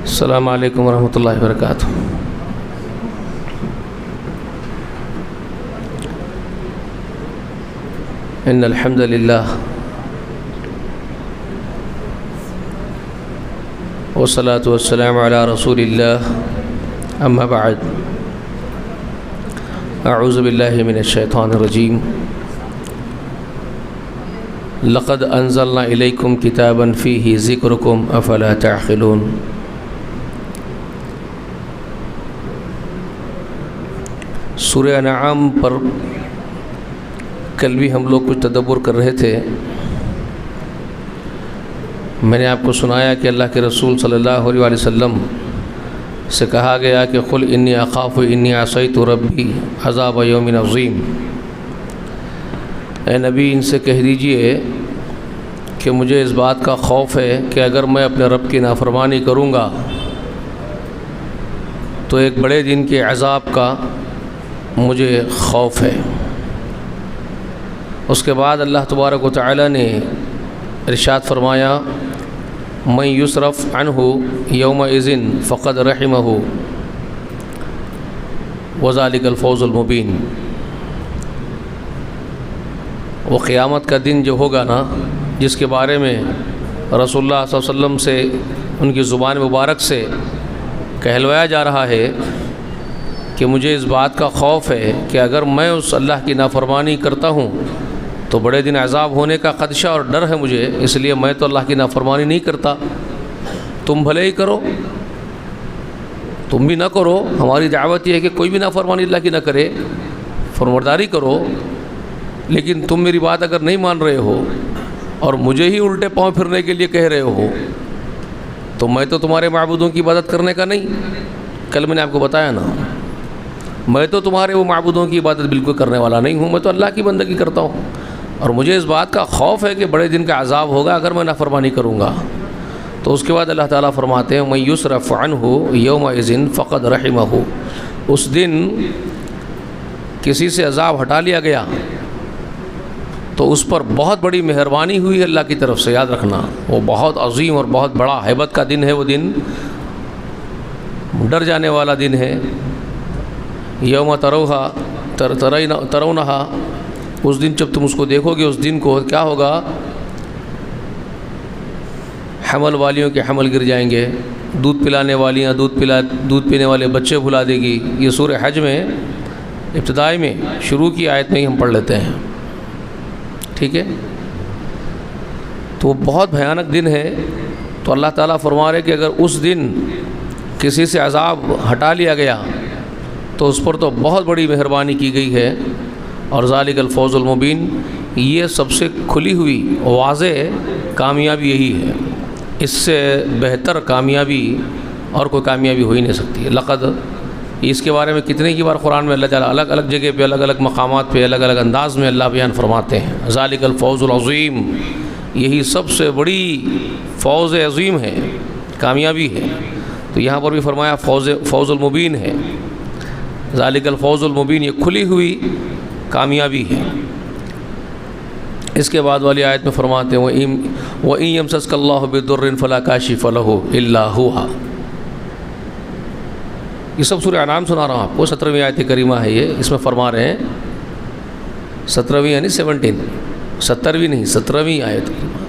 السلام علیکم ورحمۃ اللہ وبرکاتہ۔ ان الحمد للہ والصلاة والسلام علی رسول اللہ، اما بعد، اعوذ باللہ من الشیطان الرجیم۔ لقد انزلنا الیکم کتابا فیہ ذکرکم افلا تعقلون۔ سورہ انعام پر کل بھی ہم لوگ کچھ تدبر کر رہے تھے۔ میں نے آپ کو سنایا کہ اللہ کے رسول صلی اللہ علیہ وسلم سے کہا گیا کہ قل انی اخاف انی عصیت ربی عذاب یوم عظیم۔ اے نبی، ان سے کہہ دیجئے کہ مجھے اس بات کا خوف ہے کہ اگر میں اپنے رب کی نافرمانی کروں گا تو ایک بڑے دن کے عذاب کا مجھے خوف ہے۔ اس کے بعد اللہ تبارک و تعالی نے ارشاد فرمایا، من یصرف عنہ یومئذ فقد رحمہ وذلک الفوز المبین۔ وہ قیامت کا دن جو ہوگا نا، جس کے بارے میں رسول اللہ صلی اللہ علیہ وسلم سے ان کی زبان مبارک سے کہلوایا جا رہا ہے کہ مجھے اس بات کا خوف ہے کہ اگر میں اس اللہ کی نافرمانی کرتا ہوں تو بڑے دن عذاب ہونے کا خدشہ اور ڈر ہے مجھے، اس لیے میں تو اللہ کی نافرمانی نہیں کرتا۔ تم بھلے ہی کرو، تم بھی نہ کرو، ہماری دعوت یہ ہے کہ کوئی بھی نافرمانی اللہ کی نہ کرے، فرمانبرداری کرو، لیکن تم میری بات اگر نہیں مان رہے ہو اور مجھے ہی الٹے پاؤں پھرنے کے لیے کہہ رہے ہو تو میں تو تمہارے معبودوں کی عبادت کرنے کا نہیں۔ کل میں نے آپ کو بتایا نا، میں تو تمہارے وہ معبودوں کی عبادت بالکل کرنے والا نہیں ہوں، میں تو اللہ کی بندگی کرتا ہوں، اور مجھے اس بات کا خوف ہے کہ بڑے دن کا عذاب ہوگا اگر میں نافرمانی کروں گا۔ تو اس کے بعد اللہ تعالیٰ فرماتے ہیں، من یصرف عنہ یومئذ فقد رحمہ۔ اس دن کسی سے عذاب ہٹا لیا گیا تو اس پر بہت بڑی مہربانی ہوئی ہے اللہ کی طرف سے، یاد رکھنا۔ وہ بہت عظیم اور بہت بڑا ہیبت کا دن ہے، وہ دن ڈر جانے والا دن ہے۔ یوم ترونہا، اس دن جب تم اس کو دیکھو گے، اس دن کو کیا ہوگا؟ حمل والیوں کے حمل گر جائیں گے، دودھ پلانے والیاں دودھ پینے والے بچے بھلا دے گی۔ یہ سورہ حج میں ابتدائی میں شروع کی آیت میں ہی ہم پڑھ لیتے ہیں، ٹھیک ہے؟ تو وہ بہت بھیانک دن ہے۔ تو اللہ تعالیٰ فرما رہے کہ اگر اس دن کسی سے عذاب ہٹا لیا گیا تو اس پر تو بہت بڑی مہربانی کی گئی ہے، اور ذالک الفوز المبین، یہ سب سے کھلی ہوئی واضح کامیابی یہی ہے۔ اس سے بہتر کامیابی اور کوئی کامیابی ہو ہی نہیں سکتی۔ لقد، اس کے بارے میں کتنے کی بار قرآن میں اللہ تعالیٰ الگ الگ جگہ پہ، الگ الگ مقامات پہ، الگ الگ انداز میں اللہ بیان فرماتے ہیں۔ ذالک الفوز العظیم، یہی سب سے بڑی فوز عظیم ہے، کامیابی ہے۔ تو یہاں پر بھی فرمایا فوز المبین ہے، ذالک الفوز المبین، یہ کھلی ہوئی کامیابی ہے۔ اس کے بعد والی آیت میں فرماتے ہیں، وَإِن يَمْسَسْكَ اللَّهُ بِضُرٍّ فَلَا كَاشِفَ لَهُ إِلَّا هُوَ۔ یہ سب سورہ انعام سنا رہا ہوں آپ کو، 17ویں آیت کریمہ ہے یہ۔ اس میں فرما رہے ہیں 17ویں یعنی 17ویں نہیں، 17ویں آیت کریمہ۔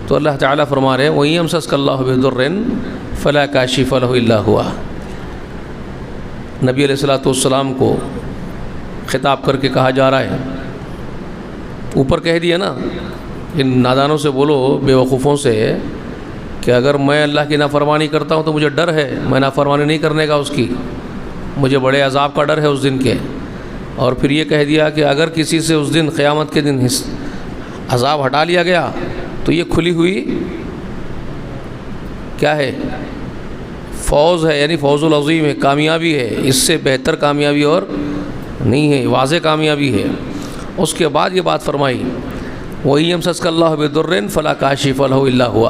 تو اللہ تعالیٰ فرما رہے ہیں، وَإِن يَمْسَسْكَ اللَّهُ بِضُرٍّ فَلَا كَاشِفَ لَهُ إِلَّا هُوَ۔ نبی علیہ الصلوۃ والسلام کو خطاب کر کے کہا جا رہا ہے، اوپر کہہ دیا نا، ان نادانوں سے بولو، بے وقوفوں سے، کہ اگر میں اللہ کی نافرمانی کرتا ہوں تو مجھے ڈر ہے، میں نافرمانی نہیں کرنے کا اس کی، مجھے بڑے عذاب کا ڈر ہے اس دن کے۔ اور پھر یہ کہہ دیا کہ اگر کسی سے اس دن، قیامت کے دن عذاب ہٹا لیا گیا تو یہ کھلی ہوئی کیا ہے؟ فوز ہے، یعنی فوز العظیم ہے، کامیابی ہے۔ اس سے بہتر کامیابی اور نہیں ہے، واضح کامیابی ہے۔ اس کے بعد یہ بات فرمائی، وَإِن يَمْسَسْكَ اللَّهُ بِضُرٍّ فَلَا كَاشِفَ لَهُ إِلَّا هُوَ۔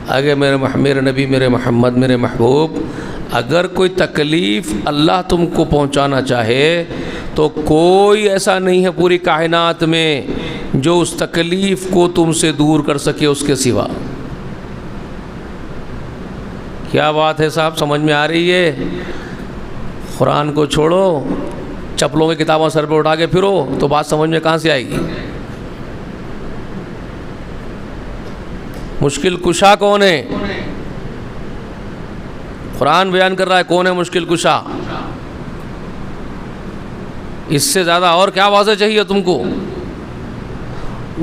اگر میرے نبی، میرے محمد، میرے محبوب، اگر کوئی تکلیف اللہ تم کو پہنچانا چاہے تو کوئی ایسا نہیں ہے پوری کائنات میں جو اس تکلیف کو تم سے دور کر سکے اس کے سوا۔ کیا بات ہے صاحب، سمجھ میں آ رہی ہے؟ قرآن کو چھوڑو، چپلوں کی کتابوں سر پہ اٹھا کے پھرو تو بات سمجھ میں کہاں سے آئے گی؟ مشکل کشا کون ہے؟ قرآن بیان کر رہا ہے کون ہے مشکل کشا۔ اس سے زیادہ اور کیا واضح چاہیے تم کو؟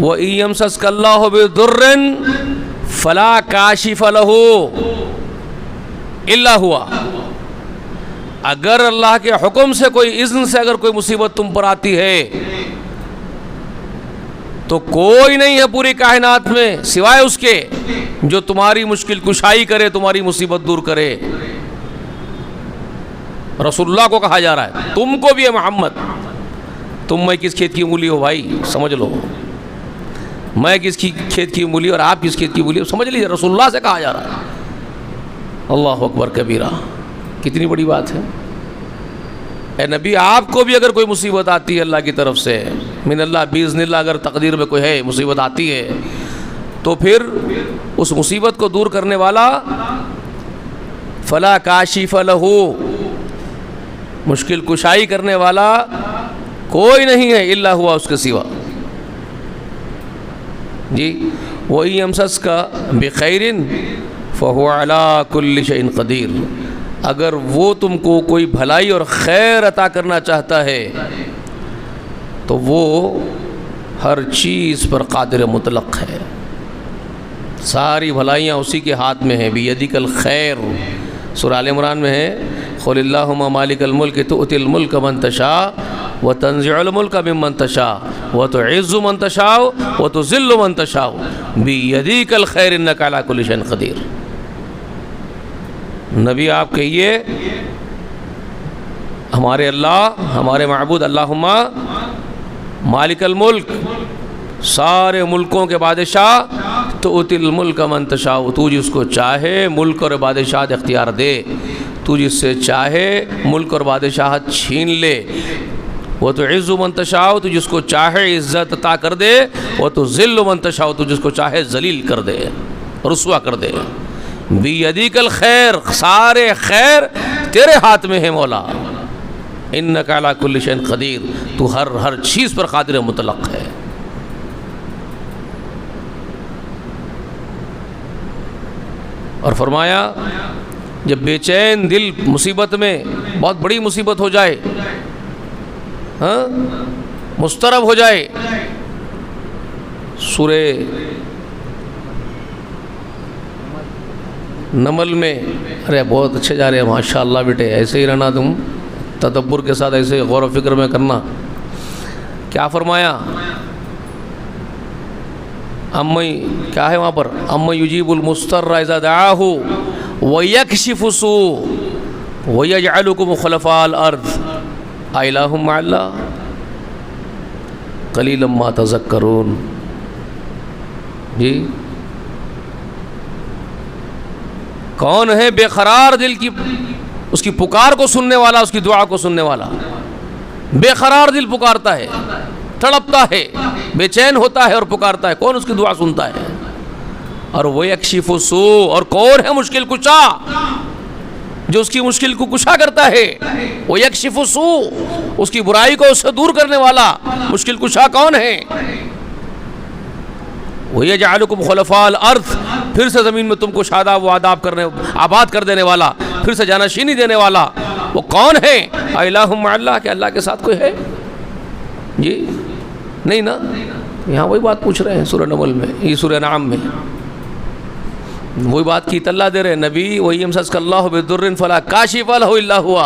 وَإِن يَمْسَسْكَ اللَّهُ بِضُرٍّ فَلَا كَاشِفَ لَهُ إِلَّا هُوَ، اگر اللہ کے حکم سے، کوئی اذن سے اگر کوئی مصیبت تم پر آتی ہے تو کوئی نہیں ہے پوری کائنات میں سوائے اس کے جو تمہاری مشکل کشائی کرے، تمہاری مصیبت دور کرے۔ رسول اللہ کو کہا جا رہا ہے، تم کو بھی ہے محمد۔ تم میں کس کھیت کی مولی ہو بھائی، سمجھ لو۔ میں کس کی کھیت کی مولی اور آپ کس کھیت کی مولی ہو، سمجھ لیجیے۔ رسول اللہ سے کہا جا رہا ہے۔ اللہ اکبر کبیرہ، کتنی بڑی بات ہے۔ اے نبی، آپ کو بھی اگر کوئی مصیبت آتی ہے اللہ کی طرف سے، من اللہ باذن اللہ، اگر تقدیر میں کوئی ہے مصیبت آتی ہے تو پھر اس مصیبت کو دور کرنے والا فلا کاشف لہ، مشکل کشائی کرنے والا کوئی نہیں ہے الا ہوا، اس کے سوا۔ جی، وَإِن يَمْسَسْكَ بِخَيْرٍ فَهُوَ عَلَىٰ كُلِّ شَيْءٍ قَدِيرٌ، اگر وہ تم کو کوئی بھلائی اور خیر عطا کرنا چاہتا ہے تو وہ ہر چیز پر قادر مطلق ہے۔ ساری بھلائیاں اسی کے ہاتھ میں ہیں۔ بِيَدِكَ الْخَيْرُ، سورہ آل عمران میں ہے، قُلِ اللَّهُمَّ مَالِكَ الْمُلْكِ تُؤْتِي الْمُلْكَ مَن تَشَاءُ وَتَنزِعُ الْمُلْكَ مِمَّن تَشَاءُ وَتُعِزُّ مَن تَشَاءُ وَتُذِلُّ مَن تَشَاءُ بِيَدِكَ الْخَيْرُ إِنَّكَ عَلَىٰ كُلِّ شَيْءٍ قَدِيرٌ۔ نبی آپ کہیے، ہمارے اللہ، ہمارے معبود، اللہم مالک الملک، سارے ملکوں کے بادشاہ، تؤتی الملک من تشاء، تو جس کو چاہے ملک اور بادشاہت اختیار دے، تو جس سے چاہے ملک اور بادشاہت چھین لے۔ وتعز من تشاء، تو جس کو چاہے عزت عطا کر دے۔ وتذل من تشاء، تو جس کو چاہے ذلیل کر دے، رسوا کر دے۔ بیدیک الخیر، سارے خیر تیرے ہاتھ میں ہے مولا۔ انک علی کل شیء قدیر، تو ہر چیز پر قادر مطلق ہے۔ اور فرمایا، جب بے چین دل مصیبت میں، بہت بڑی مصیبت ہو جائے، مضطرب ہو جائے، سورہ نمل میں، ارے بہت اچھے جا رہے ہیں ماشاء اللہ بیٹے، ایسے ہی رہنا، تم تدبر کے ساتھ ایسے غور و فکر میں کرنا۔ کیا فرمایا؟ کیا ہے وہاں پر؟ اَمَّن يُجِيبُ الْمُضْطَرَّ إِذَا دَعَاهُ وَيَكْشِفُ السُّوءَ وَيَجْعَلُكُمْ خُلَفَاءَ الْأَرْضِ أَإِلَٰهٌ مَّعَ اللَّهِ قَلِيلًا مَّا تَذَكَّرُونَ۔ جی، کون ہے بے قرار دل کی، اس کی پکار کو سننے والا، اس کی دعا کو سننے والا؟ بے قرار دل پکارتا ہے، تڑپتا ہے، بے چین ہوتا ہے اور پکارتا ہے، کون اس کی دعا سنتا ہے؟ اور وہ یکشف السوء، اور کون ہے مشکل کشا جو اس کی مشکل کو کشا کرتا ہے؟ وہ یکشف السوء، اس کی برائی کو اس سے دور کرنے والا مشکل کشا کون ہے؟ وَيَجْعَلُكُمْ خُلَفَاءَ الْأَرْضِ، پھر سے زمین میں تم کو شاداب و آباد کر دینے والا، پھر سے جانشینی دینے والا، وہ کون ہے؟ اِلَٰهٌ مَّعَ اللَّهِ، کہ اللہ کے ساتھ کوئی ہے؟ جی نہیں نا، یہاں وہی بات پوچھ رہے ہیں سورہ نمل میں، یہ سورہ انعام میں وہی بات کی اطلاع دے رہے ہیں نبی۔ وَإِن يَمْسَسْكَ اللَّهُ بِضُرٍّ فَلَا كَاشِفَ لَهُ إِلَّا هُوَ،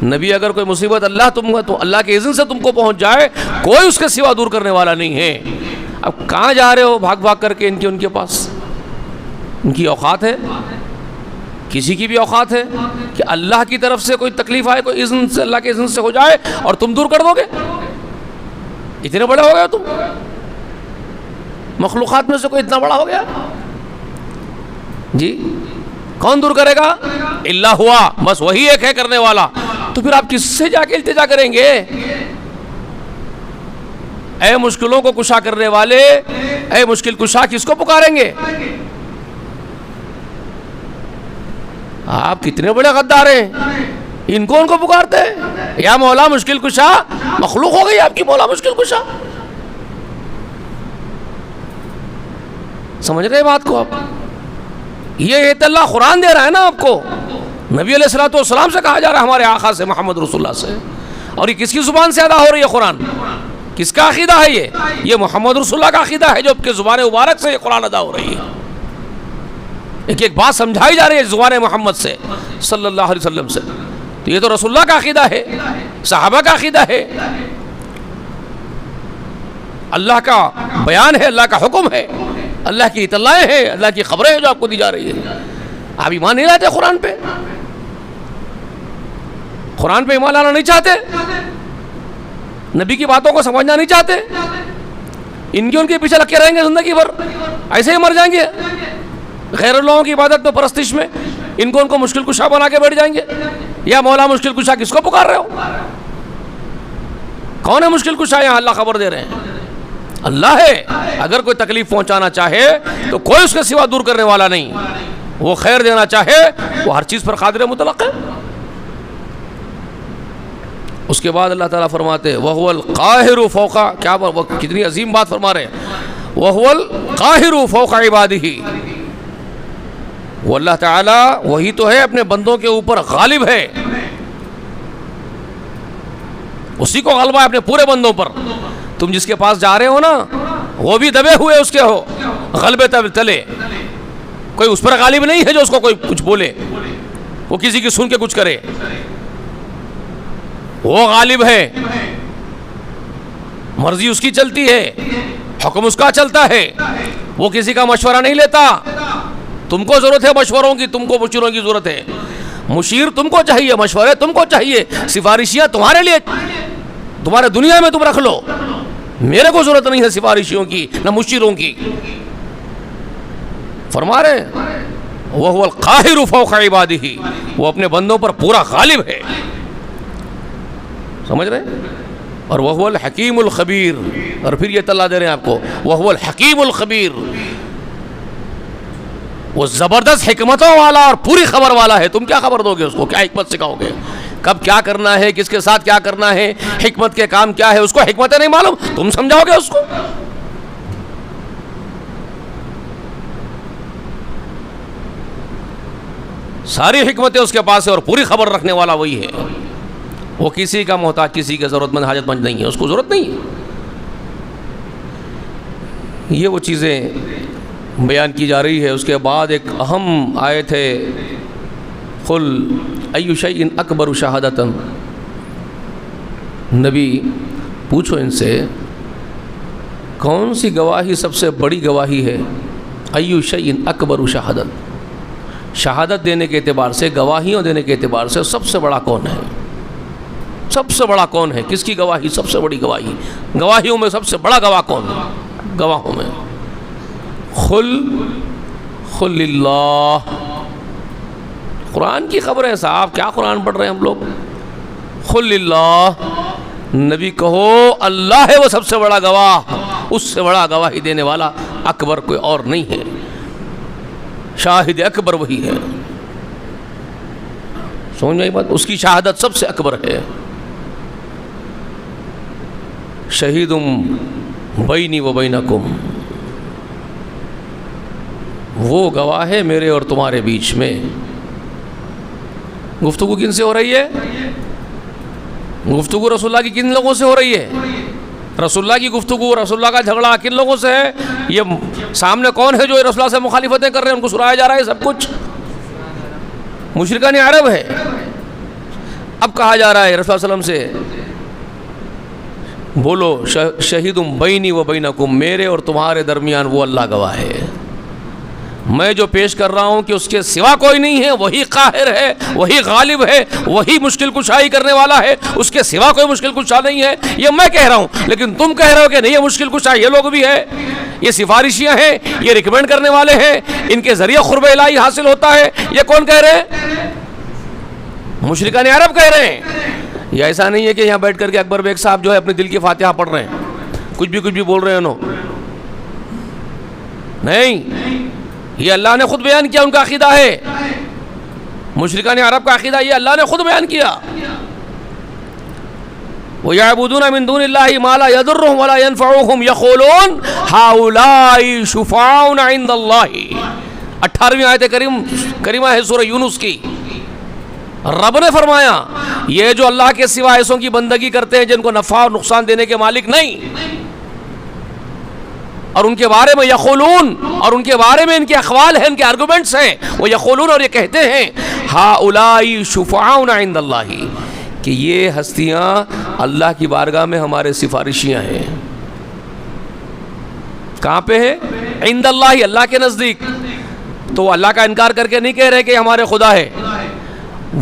نبی اگر کوئی مصیبت تو اللہ کے اذن سے تم کو پہنچ جائے، کوئی اس کے سوا دور کرنے والا نہیں ہے۔ اب کہاں جا رہے ہو بھاگ بھاگ کر کے؟ ان کے پاس ان کی اوقات ہے، کسی کی بھی اوقات ہے کہ اللہ کی طرف سے کوئی تکلیف آئے، کوئی اذن سے، اللہ کے اذن سے ہو جائے اور تم دور کر دو گے؟ اتنے بڑے ہو گئے تم، مخلوقات میں سے کوئی اتنا بڑا ہو گیا؟ جی، کون دور کرے گا؟ الا ہوا، بس وہی ایک ہے کرنے والا۔ تو پھر آپ کس سے جا کے التجا کریں گے؟ اے مشکلوں کو کشا کرنے والے، اے مشکل کشا، کس کو پکاریں گے؟ آپ کتنے بڑے غدار ہیں، ان کو پکارتے ہیں یا مولا مشکل کشا؟ مخلوق ہو گئی آپ کی مولا مشکل کشا. سمجھ رہے بات کو آپ؟ یہ ایت اللہ قرآن دے رہا ہے نا آپ کو، نبی علیہ الصلوۃ والسلام سے کہا جا رہا ہے، ہمارے آقا سے، محمد رسول اللہ سے. اور یہ کس کی زبان سے ادا ہو رہی ہے قرآن؟ کس کا عقیدہ ہے یہ محمد رسول اللہ کا عقیدہ ہے جو آپ کے زبان مبارک سے یہ قرآن ادا ہو رہی ہے. ایک بات سمجھائی جا رہی ہے زبان محمد سے صلی اللہ علیہ وسلم سے. تو یہ تو رسول اللہ کا عقیدہ ہے، صحابہ کا عقیدہ ہے، اللہ کا بیان ہے، اللہ کا حکم ہے، اللہ کی اطلاعیں ہیں، اللہ کی خبریں ہیں جو آپ کو دی جا رہی ہیں. آپ ایمان نہیں لاتے قرآن پہ؟ قرآن پہ ایمان لانا نہیں چاہتے؟ نبی کی باتوں کو سمجھنا نہیں چاہتے؟ ان کے پیچھے لگ کے رہیں گے زندگی بھر، ایسے ہی مر جائیں گے غیر لوگوں کی عبادت میں، پرستش میں، ان کو مشکل کشا بنا کے بیٹھ جائیں گے. یا مولا مشکل کشا کس کو پکار رہے ہو؟ کون ہے مشکل کشا؟ یہاں اللہ خبر دے رہے ہیں، اللہ ہے. اگر کوئی تکلیف پہنچانا چاہے تو کوئی اس کے سوا دور کرنے والا نہیں، وہ خیر دینا چاہے وہ ہر چیز پر قادر مطلق ہے. اس کے بعد اللہ تعالیٰ فرماتے وَهُوَ الْقَاهِرُ فَوْقَ، کیا کتنی عظیم بات فرما رہے ہیں، وَهُوَ الْقَاهِرُ فَوْقَ عِبَادِهِ. وہ اللہ تعالیٰ وہی تو ہے اپنے بندوں کے اوپر غالب ہے، اسی کو غلبہ ہے اپنے پورے بندوں پر. تم جس کے پاس جا رہے ہو نا وہ بھی دبے ہوئے اس کے ہو، غلبے تلے. کوئی اس پر غالب نہیں ہے جو اس کو کوئی کچھ بولے، وہ کسی کی سن کے کچھ کرے. وہ غالب ہے، مرضی اس کی چلتی ہے، حکم اس کا چلتا ہے، وہ کسی کا مشورہ نہیں لیتا. تم کو ضرورت ہے مشوروں کی، تم کو مشیروں کی ضرورت ہے. مشیر تم کو چاہیے، مشورے تم کو چاہیے، سفارشیاں تمہارے لیے، تمہارے دنیا میں تم رکھ لو. میرے کو ضرورت نہیں ہے سفارشیوں کی نہ مشیروں کی. فرما رہے ہیں وَهُوَ الْقَاهِرُ فَوْقَ عِبَادِهِ، وہ اپنے بندوں پر پورا غالب ہے. سمجھ رہے ہیں؟ اور وَهُوَ الْحَكِيمُ الْخَبِيرُ، اور پھر یہ اطلاع دے رہے ہیں آپ کو وَهُوَ الْحَكِيمُ الْخَبِيرُ، وہ زبردست حکمتوں والا اور پوری خبر والا ہے. تم کیا خبر دو گے اس کو؟ کیا حکمت سکھاؤ گے؟ کب کیا کرنا ہے، کس کے ساتھ کیا کرنا ہے، حکمت کے کام کیا ہے، اس کو حکمتیں نہیں معلوم، تم سمجھاؤ گے اس کو؟ ساری حکمتیں اس کے پاس ہے اور پوری خبر رکھنے والا وہی ہے. وہ کسی کا محتاج، کسی کے ضرورت مند، حاجت مند نہیں ہے، اس کو ضرورت نہیں ہے. یہ وہ چیزیں بیان کی جا رہی ہے. اس کے بعد ایک اہم آیت ہے قل ای شیء اکبر شہادۃ، نبی پوچھو ان سے کون سی گواہی سب سے بڑی گواہی ہے. ای شیء اکبر شہادت، شہادت دینے کے اعتبار سے، گواہیوں دینے کے اعتبار سے سب سے بڑا کون ہے؟ سب سے بڑا کون ہے؟ کس کی گواہی سب سے بڑی گواہی؟ گواہیوں میں سب سے بڑا گواہ کون ہے؟ گواہوں میں قل اللہ. قرآن کی خبر ہے صاحب، کیا قرآن پڑھ رہے ہیں ہم لوگ؟ قل اللہ، نبی کہو اللہ ہے وہ سب سے بڑا گواہ، اس سے بڑا گواہی دینے والا اکبر کوئی اور نہیں ہے. شاہد اکبر وہی ہے. سمجھ میں بات؟ اس کی شہادت سب سے اکبر ہے. شہید بینی و بینکم، وہ گواہ ہے میرے اور تمہارے بیچ میں. گفتگو کن سے ہو رہی ہے؟ گفتگو رسول اللہ کی کن لوگوں سے ہو رہی ہے؟ رسول اللہ کی گفتگو، رسول اللہ کا جھگڑا کن لوگوں سے ہے؟ یہ سامنے کون ہے جو رسول اللہ سے مخالفتیں کر رہے ہیں، ان کو سنایا جا رہا ہے سب کچھ؟ مشرکان عرب ہے. اب کہا جا رہا ہے رسول اللہ علیہ وسلم سے بولو شہید بینی و بینکم، میرے اور تمہارے درمیان وہ اللہ گواہ ہے. میں جو پیش کر رہا ہوں کہ اس کے سوا کوئی نہیں ہے، وہی قاہر ہے، وہی غالب ہے، وہی مشکل کشائی کرنے والا ہے، اس کے سوا کوئی مشکل کشا نہیں ہے. یہ میں کہہ رہا ہوں، لیکن تم کہہ رہے ہو کہ نہیں یہ مشکل کشا یہ لوگ بھی ہے، یہ سفارشیاں ہیں، یہ ریکمینڈ کرنے والے ہیں، ان کے ذریعے قرب الہی حاصل ہوتا ہے. یہ کون کہہ رہے ہیں؟ مشرکان عرب کہہ رہے ہیں. یہ ایسا نہیں ہے کہ یہاں بیٹھ کر کے اکبر بیگ صاحب جو ہے اپنے دل کی فاتحہ پڑھ رہے ہیں، کچھ بھی بول رہے ہیں انہوں. نہیں، یہ اللہ نے خود بیان کیا ان کا عقیدہ ہے. مشرکان عرب کا عقیدہ یہ اللہ نے خود بیان کیا. وَيَعْبُدُونَ مِن دُونِ اللَّهِ مَا لَا يَضُرُّهُمْ وَلَا يَنفَعُهُمْ يَقُولُونَ هَؤُلَاءِ شُفَعَاؤُنَا عِندَ اللَّهِ. 18ویں آیت کریمہ ہے سورہ یونس کی. رب نے فرمایا یہ جو اللہ کے سوا ایسوں کی بندگی کرتے ہیں جن کو نفع اور نقصان دینے کے مالک نہیں، اور ان کے بارے میں یقولون، اور ان کے بارے میں ان کے اقوال ہیں، ان کے آرگومنٹس ہیں، وہ یقولون اور یہ کہتے ہیں ہؤلاء شفعاؤنا عند اللہ، کہ یہ ہستیاں اللہ کی بارگاہ میں ہمارے سفارشیاں ہیں. کہاں پہ ہے؟ عند اللہ، اللہ کے نزدیک. تو اللہ کا انکار کر کے نہیں کہہ رہے کہ ہمارے خدا ہے.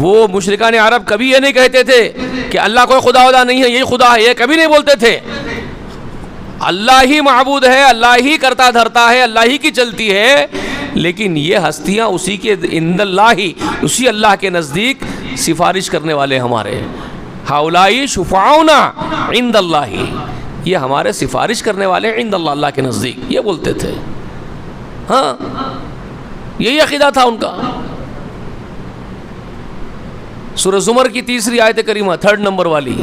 وہ مشرکان عرب کبھی یہ نہیں کہتے تھے کہ اللہ کوئی خدا ودا نہیں ہے، یہی خدا ہے، یہ کبھی نہیں بولتے تھے. اللہ ہی معبود ہے، اللہ ہی کرتا دھرتا ہے، اللہ ہی کی چلتی ہے، لیکن یہ ہستیاں اسی کے عند اللہ ہی، اسی اللہ کے نزدیک سفارش کرنے والے ہمارے. ہؤلاء شفعاؤنا عند اللہ، یہ ہمارے سفارش کرنے والے عند اللہ، اللہ کے نزدیک، یہ بولتے تھے. ہاں یہی عقیدہ تھا ان کا. سورہ زمر کی 3 آیت کریمہ 3 نمبر والی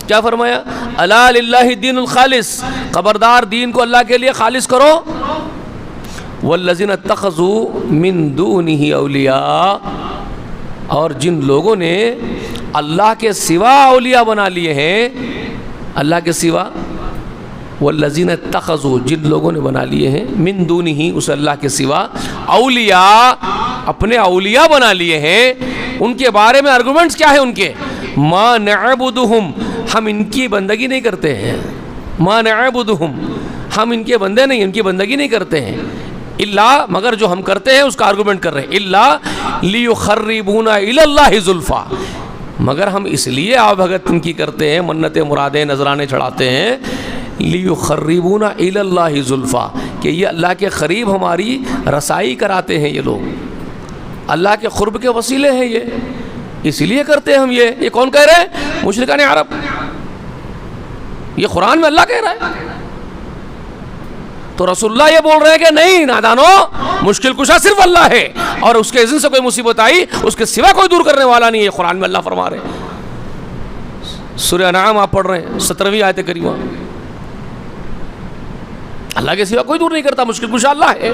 کیا فرمایا؟ الا للہ الدین الخالص، خبردار دین کو اللہ کے لیے خالص کرو. والذین اتخذوا من دونہ اولیاء، اور جن لوگوں نے اللہ کے سوا اولیاء بنا لیے ہیں، اللہ کے سوا، والذین اتخذوا، جن لوگوں نے بنا لیے ہیں، من دونہ، اس اللہ کے سوا، اولیاء، اپنے اولیاء بنا لیے ہیں. ان کے بارے میں آرگومنٹس کیا ہیں ان کے؟ ما نعبدہم، ہم ان کی بندگی نہیں کرتے ہیں. ما نعبدہم، ہم ان کے بندے نہیں، ان کی بندگی نہیں کرتے ہیں. الا، مگر جو ہم کرتے ہیں اس کا آرگومنٹ کر رہے ہیں. الا لیقربونا الی اللہ زلفا، مگر ہم اس لیے آبھگت ان کی کرتے ہیں، منتیں مرادیں نذرانے چڑھاتے ہیں. لیقربونا الی اللہ زلفا، کہ یہ اللہ کے قریب ہماری رسائی کراتے ہیں. یہ لوگ اللہ کے قرب کے وسیلے ہیں، یہ اس لیے کرتے ہیں ہم. یہ کون کہہ رہے ہیں؟ مشرکان عرب. یہ قرآن میں اللہ کہہ رہا ہے. تو رسول اللہ یہ بول رہے ہیں کہ نہیں نادانو، مشکل کشا صرف اللہ ہے، اور اس کے اذن سے کوئی مصیبت آئی اس کے سوا کوئی دور کرنے والا نہیں ہے. یہ قرآن میں اللہ فرما رہے ہیں. سورہ انعام آپ پڑھ رہے ہیں 17ویں آیت کریمہ. اللہ کے سوا کوئی دور نہیں کرتا، مشکل کشا اللہ ہے،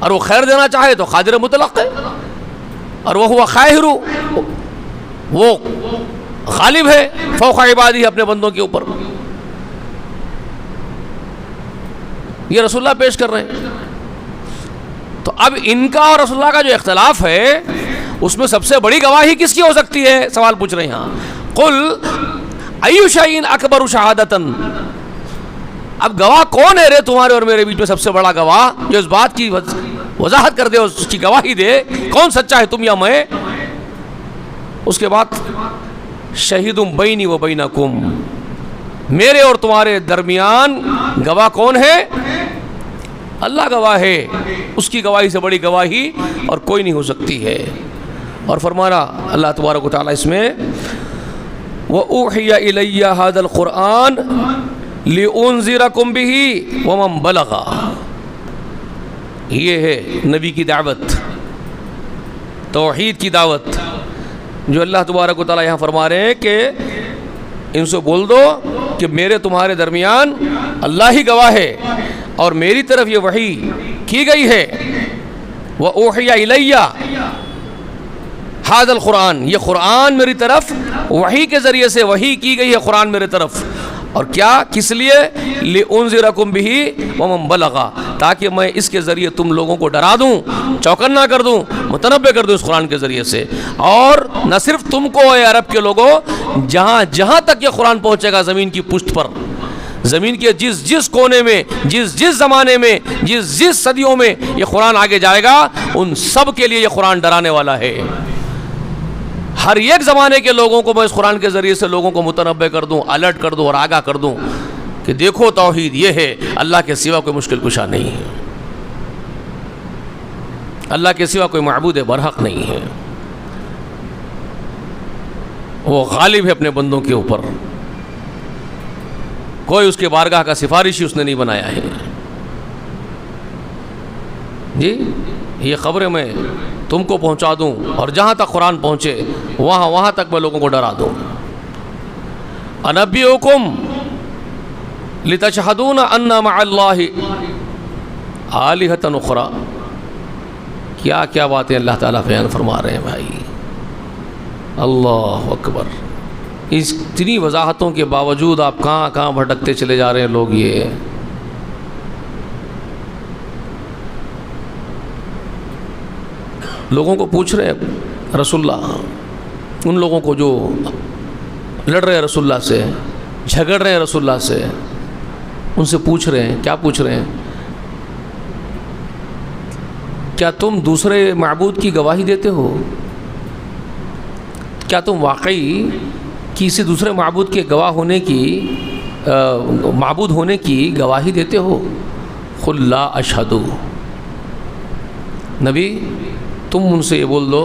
اور وہ خیر دینا چاہے تو قادر مطلق ہے، اور وہ قاہر، وہ غالب ہے فوق عبادی، اپنے بندوں کے اوپر. یہ رسول اللہ پیش کر رہے ہیں. تو اب ان کا اور رسول اللہ کا جو اختلاف ہے اس میں سب سے بڑی گواہی کس کی ہو سکتی ہے؟ سوال پوچھ رہے ہیں. ہاں قل ای شیء اکبر شہادۃ، اب گواہ کون ہے رے تمہارے اور میرے بیچ میں سب سے بڑا گواہ جو اس بات کی وضاحت کر دے، اس کی گواہی دے، کون سچا ہے، تم یا میں؟ اس کے بعد شہید بینی و بینکم، میرے اور تمہارے درمیان گواہ کون ہے؟ اللہ گواہ ہے. اس کی گواہی سے بڑی گواہی اور کوئی نہیں ہو سکتی ہے. اور فرمانا اللہ تبارک و تعالیٰ اس میں وَأُوحِيَ إِلَيَّ هَذَا الْقُرْآنَ لِأُنذِرَكُمْ بِهِ وَمَنْ بَلَغَ. یہ ہے نبی کی دعوت، توحید کی دعوت، جو اللہ تبارک و تعالیٰ یہاں فرما رہے ہیں کہ ان سے بول دو کہ میرے تمہارے درمیان اللہ ہی گواہ ہے، اور میری طرف یہ وحی کی گئی ہے. وَأُوحِيَ إِلَيَّ هَذَا الْقُرْآنَ، یہ قرآن میری طرف وحی کے ذریعے سے وحی کی گئی ہے قرآن میرے طرف. اور کیا، کس لیے؟ لِأُنذِرَكُمْ بِهِ وَمَنْ بَلَغَ، تاکہ میں اس کے ذریعے تم لوگوں کو ڈرا دوں، چوکنا کر دوں، متنبع کر دوں اس قرآن کے ذریعے سے. اور نہ صرف تم کو اے عرب کے لوگوں، جہاں جہاں تک یہ قرآن پہنچے گا زمین کی پشت پر، زمین کے جس جس کونے میں، جس جس زمانے میں، جس جس صدیوں میں یہ قرآن آگے جائے گا، ان سب کے لیے یہ قرآن ڈرانے والا ہے. ہر ایک زمانے کے لوگوں کو میں اس قرآن کے ذریعے سے لوگوں کو متنبع کر دوں، الرٹ کر دوں اور آگاہ کر دوں کہ دیکھو توحید یہ ہے، اللہ کے سوا کوئی مشکل کشا نہیں ہے، اللہ کے سوا کوئی معبود برحق نہیں ہے، وہ غالب ہے اپنے بندوں کے اوپر، کوئی اس کے بارگاہ کا سفارشی اس نے نہیں بنایا ہے. جی یہ خبریں میں تم کو پہنچا دوں اور جہاں تک قرآن پہنچے وہاں تک میں لوگوں کو ڈرا دوں. انبئکم لتشہدون ان مع اللہ آلہۃ اخری. کیا کیا باتیں اللہ تعالیٰ بیان فرما رہے ہیں بھائی. اللہ اکبر. اس اتنی وضاحتوں کے باوجود آپ کہاں کہاں بھٹکتے چلے جا رہے ہیں لوگ. یہ لوگوں کو پوچھ رہے ہیں رسول اللہ, ان لوگوں کو جو لڑ رہے ہیں رسول اللہ سے, جھگڑ رہے ہیں رسول اللہ سے, ان سے پوچھ رہے ہیں. کیا پوچھ رہے ہیں؟ کیا تم دوسرے معبود کی گواہی دیتے ہو؟ کیا تم واقعی کسی دوسرے معبود کے گواہ ہونے کی معبود ہونے کی گواہی دیتے ہو؟ قل لا اشہد. نبی تم ان سے یہ بول دو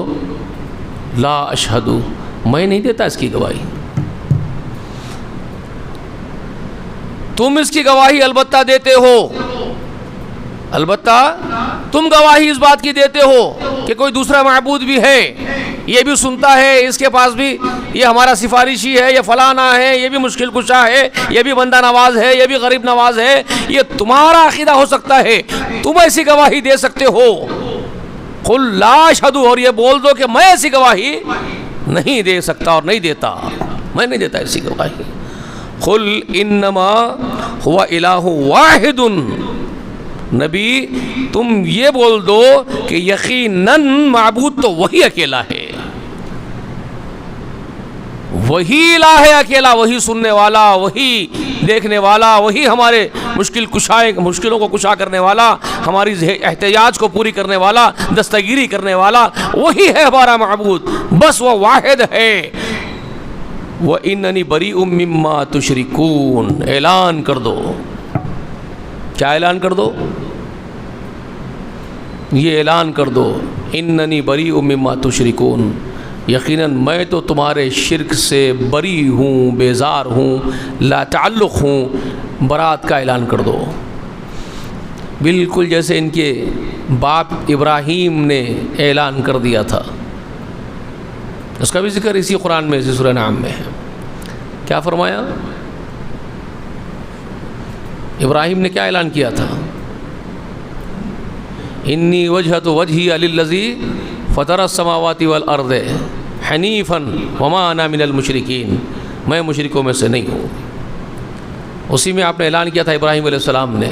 لا اشہد, میں نہیں دیتا اس کی گواہی. تم اس کی گواہی البتہ دیتے ہو, البتہ تم گواہی اس بات کی دیتے ہو کہ کوئی دوسرا معبود بھی ہے, یہ بھی سنتا ہے, اس کے پاس بھی یہ ہمارا سفارشی ہے, یہ فلانا ہے, یہ بھی مشکل کشا ہے, یہ بھی بندہ نواز ہے, یہ بھی غریب نواز ہے. یہ تمہارا عقیدہ ہو سکتا ہے, تم ایسی گواہی دے سکتے ہو. قل لا اشہد, اور یہ بول دو کہ میں ایسی گواہی نہیں دے سکتا اور نہیں دیتا, میں نہیں دیتا ایسی گواہی. قل انما هو الہ واحد. نبی تم یہ بول دو کہ یقیناً معبود تو وہی اکیلا ہے, وہی الہ ہے اکیلا, وہی سننے والا, وہی دیکھنے والا, وہی ہمارے مشکلوں کو کشا کرنے والا, ہماری احتیاج کو پوری کرنے والا, دستگیری کرنے والا, وہی ہے ہمارا معبود, بس وہ واحد ہے. وَإِنَّنِي بَرِيءٌ مِّمَّا تُشْرِكُونَ. اعلان کر دو. کیا اعلان کر دو؟ یہ اعلان کر دو اِنَّنِي بَرِيءٌ مِّمَّا تُشْرِكُونَ, یقیناً میں تو تمہارے شرک سے بری ہوں, بیزار ہوں, لا تعلق ہوں. برات کا اعلان کر دو, بالکل جیسے ان کے باپ ابراہیم نے اعلان کر دیا تھا. اس کا بھی ذکر اسی قرآن میں, اسی سورہ نعم میں ہے. کیا فرمایا؟ ابراہیم نے کیا اعلان کیا تھا؟ انی وجہت وجہی للذی فطر السماوات والارض حنیفا وما انا من المشرکین. میں مشرکوں میں سے نہیں ہوں. اسی میں آپ نے اعلان کیا تھا ابراہیم علیہ السلام نے,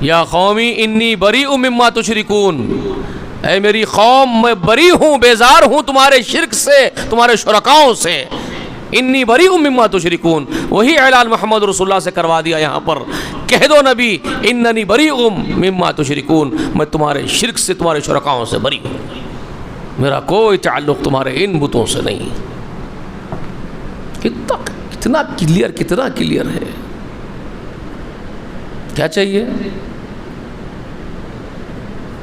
یا قومی انی بریء مما تشرکون. اے میری قوم میں بری ہوں, بیزار ہوں تمہارے شرک سے, تمہارے شرکاؤں سے. انی بریء مما تشرکون, وہی اعلان محمد رسول اللہ سے کروا دیا یہاں پر. کہہ دو نبی اننی بریء مما تشرکون, میں تمہارے شرک سے, تمہارے شرکاؤں سے بری ہوں, میرا کوئی تعلق تمہارے ان بتوں سے نہیں. کتنا کلیئر ہے. کیا چاہیے؟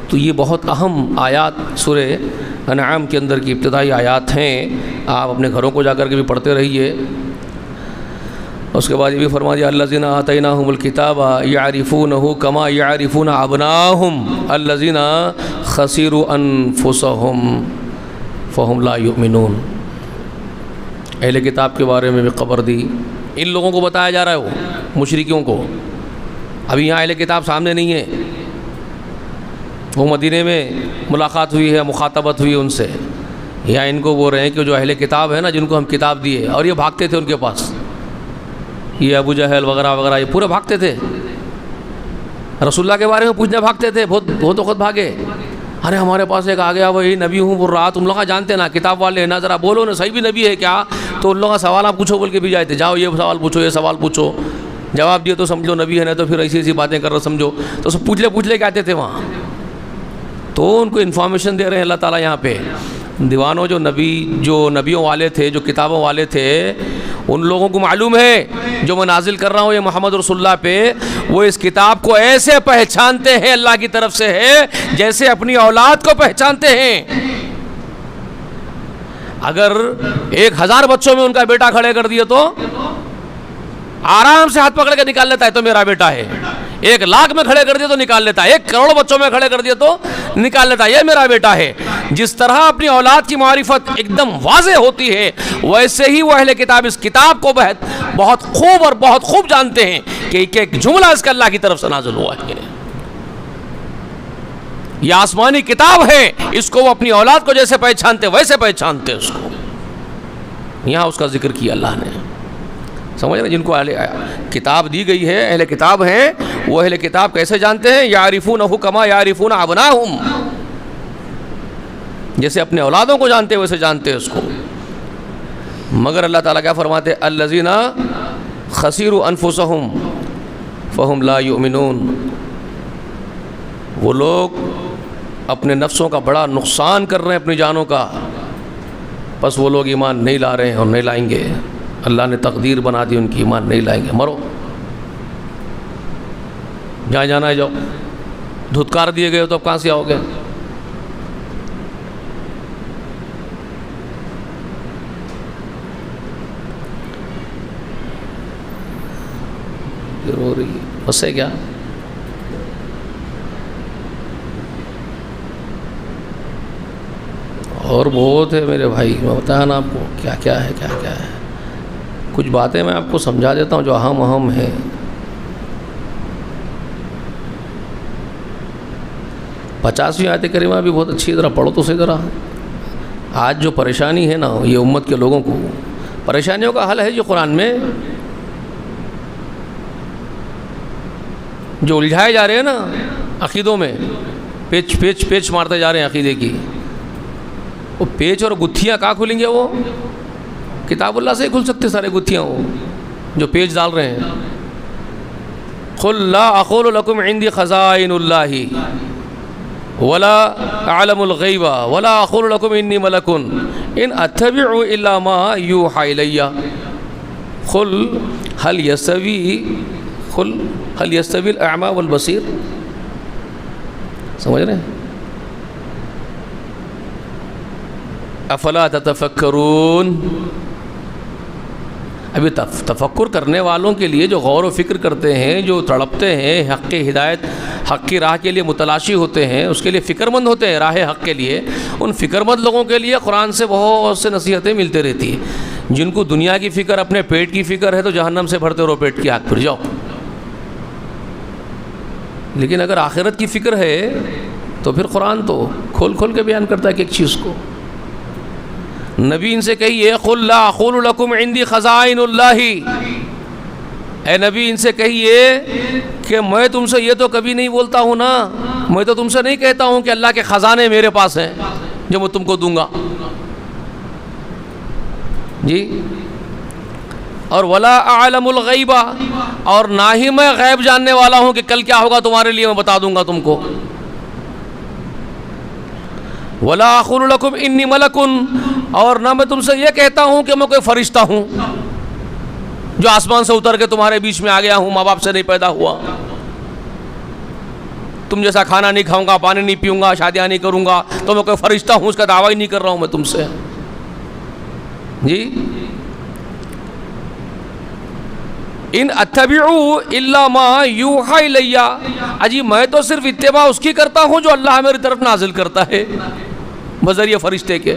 تو یہ بہت اہم آیات سورہ انعام کے اندر کی ابتدائی آیات ہیں. آپ اپنے گھروں کو جا کر کے بھی پڑھتے رہیے. اس کے بعد یہ بھی فرما دیا الذین آتیناہم الکتاب یعرفونہ کما یعرفون ابناءہم الذین خسروا انفسہم فہم لا یؤمنون. اہل کتاب کے بارے میں بھی خبر دی. ان لوگوں کو بتایا جا رہا ہے, وہ مشرکیوں کو. ابھی یہاں اہل کتاب سامنے نہیں ہے, وہ مدینے میں ملاقات ہوئی ہے, مخاطبت ہوئی ان سے. یا ان کو بول رہے ہیں کہ جو اہل کتاب ہے نا, جن کو ہم کتاب دیے, اور یہ بھاگتے تھے ان کے پاس, یہ ابو جہل وغیرہ وغیرہ, یہ پورے بھاگتے تھے. رسول اللہ کے بارے میں پوچھنے بھاگتے تھے, بہت وقت بھاگے. ارے ہمارے پاس ایک آ گیا, وہی نبی ہوں بول رہا. تم لوگ جانتے نا, کتاب والے نا, ذرا بولو نا صحیح بھی نبی ہے کیا؟ تو ان لوگوں کا سوال آپ پوچھو بول کے بھی جائے تھے, جاؤ یہ سوال پوچھو, یہ سوال پوچھو. جواب دیے تو سمجھو نبی ہے, نہیں تو پھر ایسی باتیں کر رہے سمجھو. تو سب پوچھ لے کے آتے تھے وہاں. تو ان کو انفارمیشن دے رہے ہیں اللہ تعالیٰ یہاں پہ. دیوانوں, جو نبیوں والے تھے, جو کتابوں والے تھے, ان لوگوں کو معلوم ہے جو میں نازل کر رہا ہوں یہ محمد رسول اللہ پہ, وہ اس کتاب کو ایسے پہچانتے ہیں اللہ کی طرف سے ہے جیسے اپنی اولاد کو پہچانتے ہیں. اگر 1000 بچوں میں ان کا بیٹا کھڑے کر دیے تو آرام سے ہاتھ پکڑ کے نکال لیتا ہے, تو میرا بیٹا ہے. 1,00,000 میں کھڑے کر دیا تو نکال لیتا ہے, 1 کروڑ بچوں میں کھڑے کر دیا تو نکال لیتا ہے, یہ میرا بیٹا ہے. جس طرح اپنی اولاد کی معرفت ایک دم واضح ہوتی ہے, ویسے ہی وہ اہل کتاب اس کتاب کو بہت خوب اور بہت خوب جانتے ہیں کہ ایک جملہ اس کا اللہ کی طرف سے نازل ہوا ہے. یہ آسمانی کتاب ہے, اس کو وہ اپنی اولاد کو جیسے پہچانتے ویسے پہچانتے اس کو. یہاں اس کا ذکر کیا اللہ نے, سمجھ رہے, جن کو کتاب دی گئی ہے, اہل کتاب ہیں, وہ اہل کتاب کیسے جانتے ہیں؟ یعرفونہ کما یعرفون ابناہم, جیسے اپنے اولادوں کو جانتے ویسے جانتے اس کو. مگر اللہ تعالیٰ کیا فرماتے؟ الذین خسروا انفسہم فہم لا یؤمنون, وہ لوگ اپنے نفسوں کا بڑا نقصان کر رہے ہیں, اپنی جانوں کا, بس وہ لوگ ایمان نہیں لا رہے ہیں اور نہیں لائیں گے. اللہ نے تقدیر بنا دی ان کی, ایمان نہیں لائیں گے. مرو, جہاں جانا ہے جاؤ. دھتکار دیے گئے ہو تو اب کہاں سے آؤ گے؟ رو رہی ہے بس ہے کیا؟ اور بہت ہے میرے بھائی, میں بتایا نا آپ کو کیا کیا ہے, کیا کیا ہے. کچھ باتیں میں آپ کو سمجھا دیتا ہوں جو اہم ہیں. پچاسویں آیت کریمہ بھی بہت اچھی, ذرا پڑھو تو صحیح ذرا. آج جو پریشانی ہے نا یہ امت کے لوگوں کو, پریشانیوں کا حل ہے جو قرآن میں, جو الجھائے جا رہے ہیں نا عقیدوں میں, پیچ مارتے جا رہے ہیں عقیدے کی. وہ پیچ اور گتھیاں کہاں کھلیں گے؟ وہ کتاب اللہ سے ہی کھل سکتے سارے گتھیاں, وہ جو پیچ ڈال رہے ہیں. قل لا اقول لکم عندی خزائن اللہ ولا اعلم الغیب ولا اقول لکم انی ملک ان اتبع الا ما یوحی الی قل هل یستوی الاعمی والبصیر. سمجھ رہے ہیں؟ افلا تتفکرون. ابھی تفکر کرنے والوں کے لیے, جو غور و فکر کرتے ہیں, جو تڑپتے ہیں حق کی ہدایت, حق کی راہ کے لیے متلاشی ہوتے ہیں, اس کے لیے فکر مند ہوتے ہیں راہ حق کے لیے, ان فکر مند لوگوں کے لیے قرآن سے بہت سے نصیحتیں ملتے رہتی ہیں. جن کو دنیا کی فکر, اپنے پیٹ کی فکر ہے تو جہنم سے بھرتے رہو پیٹ کی آگ پھر جاؤ. لیکن اگر آخرت کی فکر ہے تو پھر قرآن تو کھول کے بیان کرتا ہے کہ ایک چیز کو. نبی ان سے کہیے قل لا اقول لکم عندی خزائن اللہ, اے نبی ان سے کہیے کہ میں تم سے یہ تو کبھی نہیں بولتا ہوں نا, میں تو تم سے نہیں کہتا ہوں کہ اللہ کے خزانے میرے پاس ہیں جو میں تم کو دوں گا جی. اور ولا اعلم الغیب, اور نہ ہی میں غیب جاننے والا ہوں کہ کل کیا ہوگا تمہارے لیے میں بتا دوں گا تم کو. ولا اقول لکم انی ملک, اور نہ میں تم سے یہ کہتا ہوں کہ میں کوئی فرشتہ ہوں جو آسمان سے اتر کے تمہارے بیچ میں آ گیا ہوں, ماں باپ سے نہیں پیدا ہوا, تم جیسا کھانا نہیں کھاؤں گا, پانی نہیں پیوں گا, شادیاں نہیں کروں گا, تو میں کوئی فرشتہ ہوں اس کا دعویٰ ہی نہیں کر رہا ہوں میں تم سے جی. ان اتبع الا ما یوحی الی, اجی میں تو صرف اتباع اس کی کرتا ہوں جو اللہ میری طرف نازل کرتا ہے بذریعہ فرشتے کے.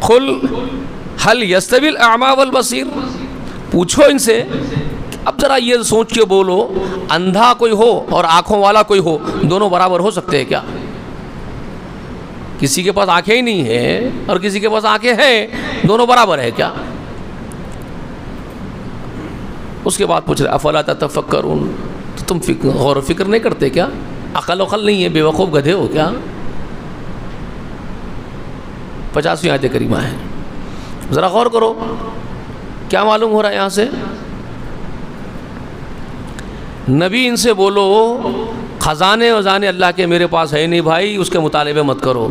قل هل يستوي الاعمى والبصير, پوچھو ان سے. اب ذرا یہ سوچ کے بولو, اندھا کوئی ہو اور آنکھوں والا کوئی ہو, دونوں برابر ہو سکتے ہیں کیا؟ کسی کے پاس آنکھیں ہی نہیں ہیں اور کسی کے پاس آنکھیں ہیں, دونوں برابر ہے کیا؟ اس کے بعد پوچھ رہے افلا تتفکرون, تو تم غور و فکر نہیں کرتے کیا؟ عقل وقل نہیں ہے, بے وقوف گدھے ہو کیا؟ 50ویں آیت کریمہ ہے, ذرا غور کرو کیا معلوم ہو رہا ہے یہاں سے. نبی ان سے بولو خزانے وزانے اللہ کے میرے پاس ہے نہیں بھائی, اس کے مطالبے مت کرو.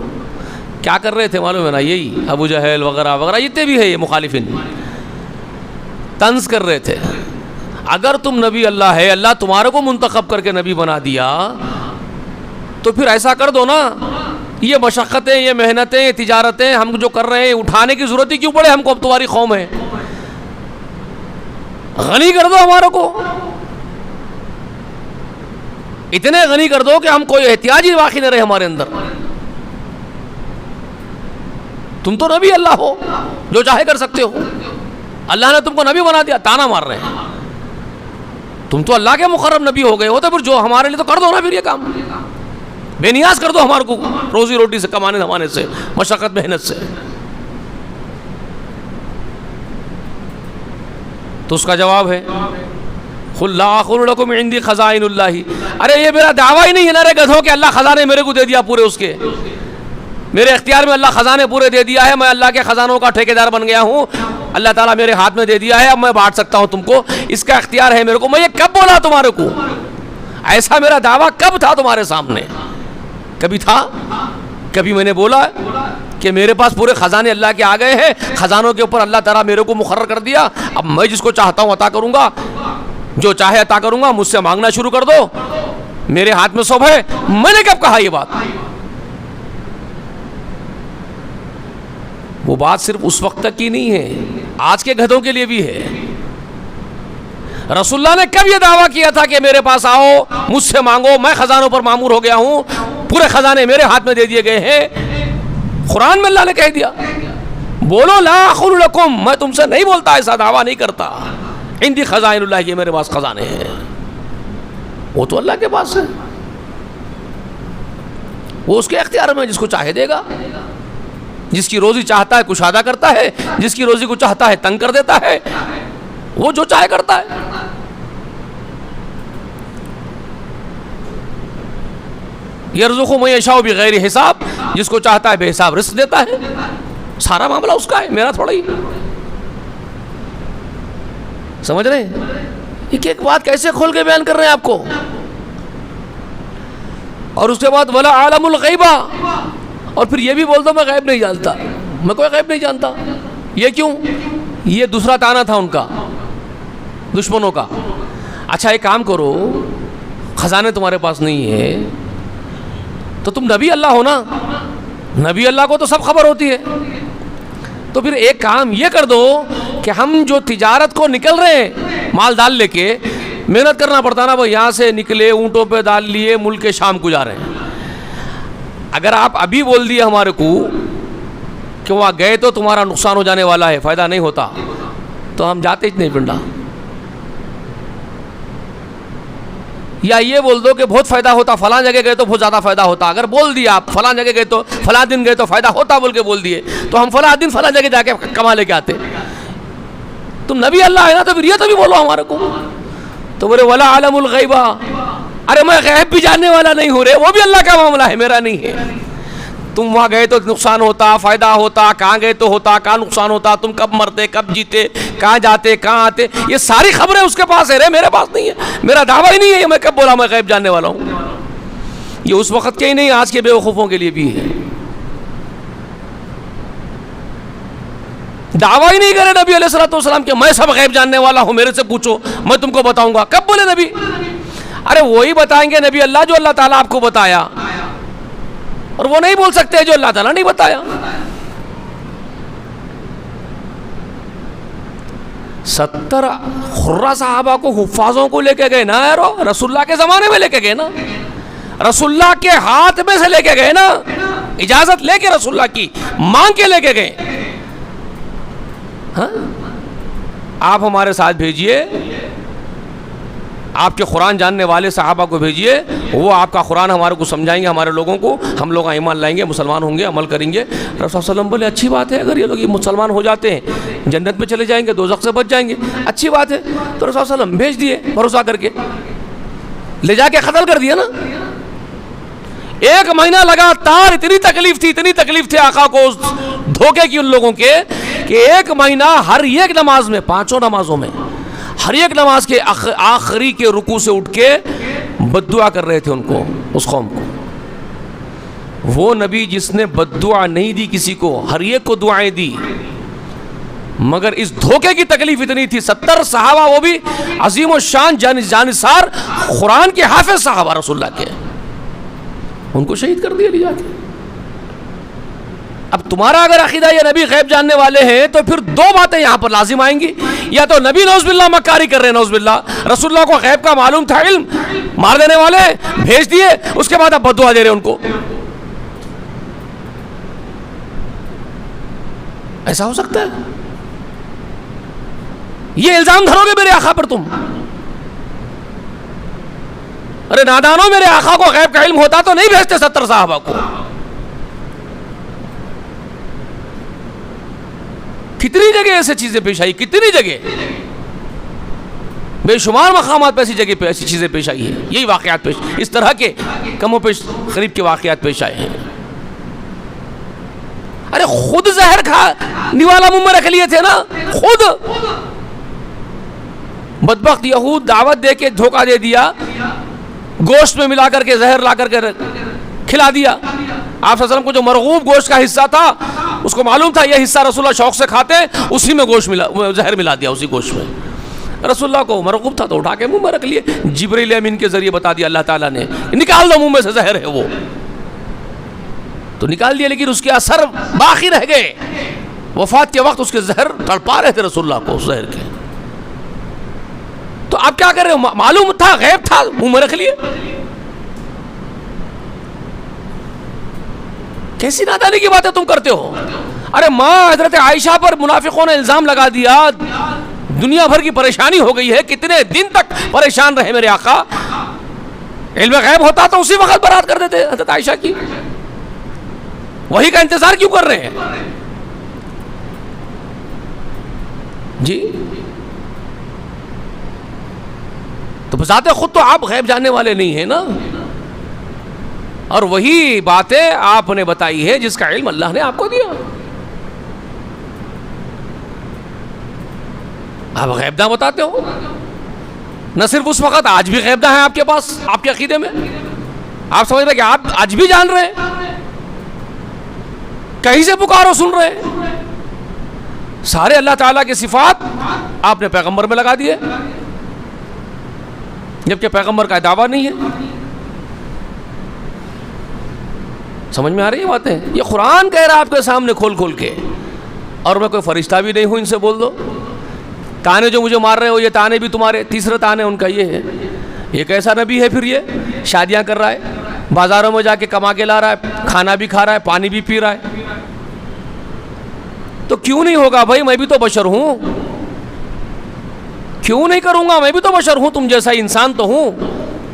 کیا کر رہے تھے معلوم ہے نا, یہی ابو جہل وغیرہ وغیرہ جتنے بھی ہے یہ مخالفین طنز کر رہے تھے. اگر تم نبی اللہ ہے, اللہ تمہارے کو منتخب کر کے نبی بنا دیا, تو پھر ایسا کر دو نا, یہ مشقتیں, یہ محنتیں, یہ تجارتیں ہم جو کر رہے ہیں اٹھانے کی ضرورت ہی کیوں پڑے ہم کو, اب تمہاری قوم ہے, غنی کر دو ہمارے کو, اتنے غنی کر دو کہ ہم کوئی احتیاج ہی باقی نہ رہے ہمارے اندر. تم تو نبی اللہ ہو, جو چاہے کر سکتے ہو. اللہ نے تم کو نبی بنا دیا, تانا مار رہے ہیں. تم تو اللہ کے مقرب نبی ہو گئے ہو, تو پھر جو ہمارے لیے تو کر دو نا پھر یہ کام. بے نیاز کر دو ہمارے کو روزی روٹی سے, کمانے دھمانے سے, مشقت محنت سے. تو اس کا جواب ہے قل لا اقول لکم عندی خزائن اللہ. ارے یہ میرا دعویٰ ہی نہیں ہے نا رے گدھو کہ اللہ خزانے میرے کو دے دیا پورے, اس کے میرے اختیار میں اللہ خزانے پورے دے دیا ہے, میں اللہ کے خزانوں کا ٹھیکیدار بن گیا ہوں, اللہ تعالیٰ میرے ہاتھ میں دے دیا ہے, اب میں بانٹ سکتا ہوں تم کو, اس کا اختیار ہے میرے کو. میں یہ کب بولا تمہارے کو؟ ایسا میرا دعویٰ کب تھا تمہارے سامنے؟ کبھی تھا؟ کبھی میں نے بولا کہ میرے پاس پورے خزانے اللہ کے آ گئے ہیں, خزانوں کے اوپر اللہ تعالیٰ میرے کو مقرر کر دیا, اب میں جس کو چاہتا ہوں عطا کروں گا, جو چاہے عطا کروں گا, مجھ سے مانگنا شروع کر دو, میرے ہاتھ میں سب ہے؟ میں نے کب کہا یہ بات؟ وہ بات صرف اس وقت تک کی نہیں ہے, آج کے گدھوں کے لیے بھی ہے. رسول اللہ نے کب یہ دعویٰ کیا تھا کہ میرے پاس آؤ, مجھ سے مانگو, میں خزانوں پر مامور ہو گیا ہوں, پورے خزانے میرے ہاتھ میں دے دیے گئے ہیں؟ قرآن میں اللہ نے کہہ دیا, بولو لا اقول لکم, میں تم سے نہیں بولتا, ایسا دعویٰ نہیں کرتا, عندی خزائن اللہ, یہ میرے پاس خزانے ہیں. وہ تو اللہ کے پاس ہے, وہ اس کے اختیار میں, جس کو چاہے دے گا, جس کی روزی چاہتا ہے کشادہ کرتا ہے, جس کی روزی کو چاہتا ہے تنگ کر دیتا ہے, وہ جو چاہے کرتا ہے. یرزق من یشاء بغیر حساب, جس کو چاہتا ہے بے حساب رزق دیتا ہے. سارا معاملہ اس کا ہے, میرا تھوڑا ہی. سمجھ رہے ہیں؟ ایک ایک بات کیسے کھول کے بیان کر رہے ہیں آپ کو. اور اس کے بعد ولا عالم الغیبہ, اور پھر یہ بھی بول دو میں غیب نہیں جانتا, میں کوئی غیب نہیں جانتا. یہ کیوں؟ یہ دوسرا تانا تھا ان کا, دشمنوں کا. اچھا ایک کام کرو, خزانے تمہارے پاس نہیں ہے تو تم نبی اللہ ہو نا, نبی اللہ کو تو سب خبر ہوتی ہے. تو پھر ایک کام یہ کر دو کہ ہم جو تجارت کو نکل رہے ہیں مال ڈال لے کے, محنت کرنا پڑتا نا بھائی, یہاں سے نکلے, اونٹوں پہ ڈال لیے, ملک کے شام کو جا رہے ہیں. اگر آپ ابھی بول دیے ہمارے کو کہ وہاں گئے تو تمہارا نقصان ہو جانے والا ہے, فائدہ نہیں ہوتا, تو ہم جاتے ہی نہیں پنڈا. یا یہ بول دو کہ بہت فائدہ ہوتا, فلاں جگہ گئے تو بہت زیادہ فائدہ ہوتا. اگر بول دیا آپ فلاں جگہ گئے تو فلاں دن گئے تو فائدہ ہوتا بول کے بول دیے, تو ہم فلاں دن فلاں جگہ جا کے کما لے کے آتے. تم نبی اللہ ہے نا, تو پھر یہ تو بھی بولو ہمارے کو. تو بولے ولا عالم الغیبہ, ارے میں غیب بھی جاننے والا نہیں ہوں رے, وہ بھی اللہ کا معاملہ ہے, میرا نہیں ہے. تم وہاں گئے تو نقصان ہوتا, فائدہ ہوتا, کہاں گئے تو ہوتا, کہاں نقصان ہوتا, تم کب مرتے, کب جیتے, کہاں جاتے, کہاں آتے, یہ ساری خبریں اس کے پاس ہے رے, میرے پاس نہیں ہے. میرا دعویٰ ہی نہیں ہے, میں کب بولا میں غیب جاننے والا ہوں. یہ اس وقت کے ہی نہیں, آج کے بے وقوفوں کے لیے بھی ہے. دعویٰ ہی نہیں کرے نبی علیہ الصلوۃ والسلام کہ میں سب غیب جاننے والا ہوں, میرے سے پوچھو میں تم کو بتاؤں گا. کب بولے نبی؟ ارے وہی بتائیں گے نبی اللہ جو اللہ تعالیٰ آپ کو بتایا, اور وہ نہیں بول سکتے جو اللہ تعالیٰ نہیں بتایا. 70 خرہ صحابہ کو, حفاظوں کو لے کے گئے نا یارو, رسول اللہ کے زمانے میں لے کے گئے نا, رسول اللہ کے ہاتھ میں سے لے کے گئے نا, اجازت لے کے رسول اللہ کی مانگ کے لے کے گئے. ہاں آپ ہمارے ساتھ بھیجئے, آپ کے قرآن جاننے والے صحابہ کو بھیجئے, وہ آپ کا قرآن ہمارے کو سمجھائیں گے, ہمارے لوگوں کو, ہم لوگ ایمان لائیں گے, مسلمان ہوں گے, عمل کریں گے. رسول اللہ صلی اللہ علیہ وسلم بولے اچھی بات ہے, اگر یہ لوگ مسلمان ہو جاتے ہیں جنت میں چلے جائیں گے, دوزخ سے بچ جائیں گے, اچھی بات ہے. تو رسول اللہ صلی اللہ علیہ وسلم بھیج دیے, بھروسہ کر کے لے جا کے قتل کر دیا نا. 1 مہینہ لگاتار اتنی تکلیف تھی آقا کو اس دھوکے کی ان لوگوں کے, کہ 1 مہینہ ہر ایک نماز میں, 5 نمازوں میں, ہر ایک نماز کے آخری کے رکوع سے اٹھ کے بد دعا کر رہے تھے ان کو, اس قوم کو. وہ نبی جس نے بد دعا نہیں دی کسی کو, ہر ایک کو دعائیں دی, مگر اس دھوکے کی تکلیف اتنی تھی. 70 صحابہ, وہ بھی عظیم الشان جانثار قرآن کے حافظ صحابہ رسول اللہ کے, ان کو شہید کر دیا لے جا کے. اب تمہارا اگر عقیدہ یہ نبی غیب جاننے والے ہیں تو پھر دو باتیں یہاں پر لازم آئیں گی، یا تو نبی نعوذ باللہ مکاری کر رہے ہیں، نعوذ باللہ، رسول اللہ کو غیب کا معلوم تھا علم، مار دینے والے بھیج دیے، اس کے بعد اب بد دعا دے رہے ہیں ان کو. ایسا ہو سکتا ہے؟ یہ الزام دھرو گے میرے آقا پر تم؟ ارے نادانوں، میرے آقا کو غیب کا علم ہوتا تو نہیں بھیجتے 70 صحابہ کو. کتنی جگہ ایسے چیزیں پیش آئی، کتنی جگہ، بے شمار مقامات پہ ایسی جگہ پہ ایسی چیزیں پیش آئی ہیں. یہی واقعات پیش، اس طرح کے کم و بیش قریب کے واقعات پیش آئے ہیں. ارے خود زہر کھانے والا منہ میں رکھ لیے تھے نا، خود. بدبخت یہود دعوت دے کے دھوکہ دے دیا، گوشت میں ملا کر کے زہر لا کر کے کھلا دیا. آپ صلی اللہ علیہ وسلم کو جو مرغوب گوشت کا حصہ تھا، اس کو معلوم تھا یہ حصہ رسول اللہ شوق سے کھاتے، اسی میں گوشت ملا، زہر ملا دیا اسی گوشت میں. رسول اللہ کو مرغوب تھا تو اٹھا کے منہ میں رکھ لیے. جبرائیل امین کے ذریعے بتا دیا اللہ تعالیٰ نے، نکال دو منہ میں سے، زہر ہے وہ. تو نکال دیا، لیکن اس کے اثر باقی رہ گئے. وفات کے وقت اس کے زہر تڑپا رہے تھے رسول اللہ کو، اس زہر کے. تو آپ کیا کر رہے ہو؟ معلوم تھا، غیب تھا، منہ میں رکھ لیے. کیسی نادانی کی باتیں تم کرتے ہو؟ ارے ماں حضرت عائشہ پر منافقوں نے الزام لگا دیا، دنیا بھر کی پریشانی ہو گئی ہے، کتنے دن تک پریشان رہے میرے آقا. علم غیب ہوتا تو اسی وقت برات کر دیتے حضرت عائشہ کی. وہی کا انتظار کیوں کر رہے ہیں جی؟ تو بذات خود تو آپ غیب جاننے والے نہیں ہیں نا، اور وہی باتیں آپ نے بتائی ہے جس کا علم اللہ نے آپ کو دیا. آپ غیب داں بتاتے ہو. نہ صرف اس وقت، آج بھی غیب داں ہے آپ کے پاس، آپ کے عقیدے میں. آپ سمجھ رہے کہ آپ آج بھی جان رہے ہیں، کہیں سے پکارو سن رہے ہیں. سارے اللہ تعالیٰ کی صفات آپ نے پیغمبر میں لگا دیے، جبکہ پیغمبر کا دعویٰ نہیں ہے. سمجھ میں آ رہی ہے باتیں؟ یہ قرآن کہہ رہا ہے آپ کے سامنے کھول کھول کے، اور میں کوئی فرشتہ بھی نہیں ہوں ان سے بول دو. تانے جو مجھے مار رہے ہو، یہ تانے بھی تمہارے. تیسرا تانے ان کا یہ ہے، یہ کیسا نبی ہے پھر؟ یہ شادیاں کر رہا ہے، بازاروں میں جا کے کما کے لا رہا ہے، کھانا بھی کھا رہا ہے، پانی بھی پی رہا ہے. تو کیوں نہیں ہوگا بھائی؟ میں بھی تو بشر ہوں، کیوں نہیں کروں گا؟ میں بھی تو بشر ہوں، تم جیسا انسان تو ہوں.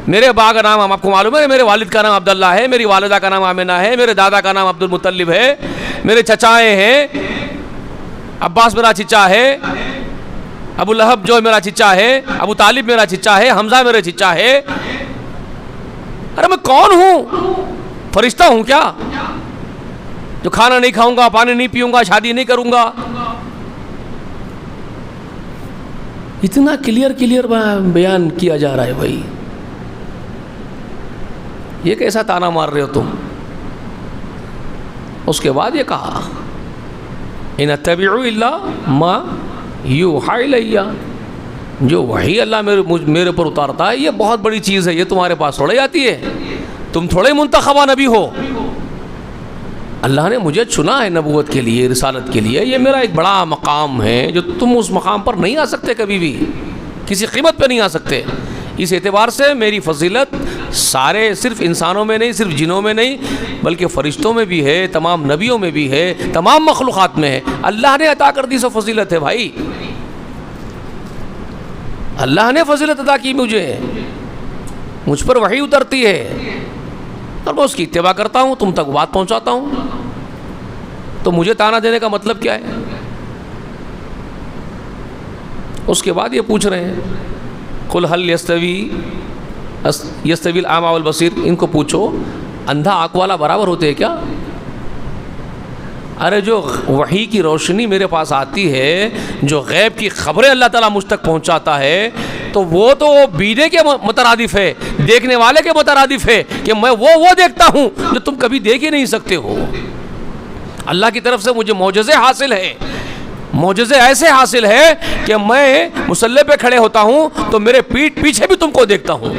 میرے باپ کا نام آپ کو معلوم ہے، میرے والد کا نام عبداللہ ہے، میری والدہ کا نام آمنہ ہے، میرے دادا کا نام عبد المطلب ہے، میرے چچائے ہیں، عباس میرا چچا ہے، ابو لہب جو میرا چچا ہے، ابو طالب میرا چچا ہے، حمزہ میرے چچا ہے. ارے میں کون ہوں؟ فرشتہ ہوں کیا جو کھانا نہیں کھاؤں گا، پانی نہیں پیوں گا، شادی نہیں کروں گا؟ اتنا کلیئر بیان کیا جا رہا ہے بھائی. یہ کیسا تانا مار رہے ہو تم؟ اس کے بعد یہ کہا ان اتبع الا ما یوحی الی، جو وحی اللہ میرے پر اتارتا ہے، یہ بہت بڑی چیز ہے، یہ تمہارے پاس تھوڑے آتی ہے. تم تھوڑے منتخبہ نبی ہو. اللہ نے مجھے چنا ہے نبوت کے لیے، رسالت کے لیے. یہ میرا ایک بڑا مقام ہے جو تم اس مقام پر نہیں آ سکتے، کبھی بھی کسی قیمت پہ نہیں آ سکتے. اس اعتبار سے میری فضیلت سارے صرف انسانوں میں نہیں، صرف جنوں میں نہیں، بلکہ فرشتوں میں بھی ہے، تمام نبیوں میں بھی ہے، تمام مخلوقات میں ہے. اللہ نے عطا کر دی سو فضیلت ہے بھائی. اللہ نے فضیلت عطا کی مجھ پر وحی اترتی ہے اور میں اس کی اتباع کرتا ہوں، تم تک بات پہنچاتا ہوں. تو مجھے تانا دینے کا مطلب کیا ہے؟ اس کے بعد یہ پوچھ رہے ہیں قل هل یستوی الاعمی والبصیر، ان کو پوچھو اندھا آنکھ والا برابر ہوتے ہیں کیا؟ ارے جو وحی کی روشنی میرے پاس آتی ہے، جو غیب کی خبریں اللہ تعالیٰ مجھ تک پہنچاتا ہے، تو وہ تو بینے کے مترادف ہے، دیکھنے والے کے مترادف ہے کہ میں وہ دیکھتا ہوں جو تم کبھی دیکھ ہی نہیں سکتے ہو. اللہ کی طرف سے مجھے معجزے حاصل ہے، معجزے ایسے حاصل ہے کہ میں مصلی پہ کھڑے ہوتا ہوں تو میرے پیچھے بھی تم کو دیکھتا ہوں.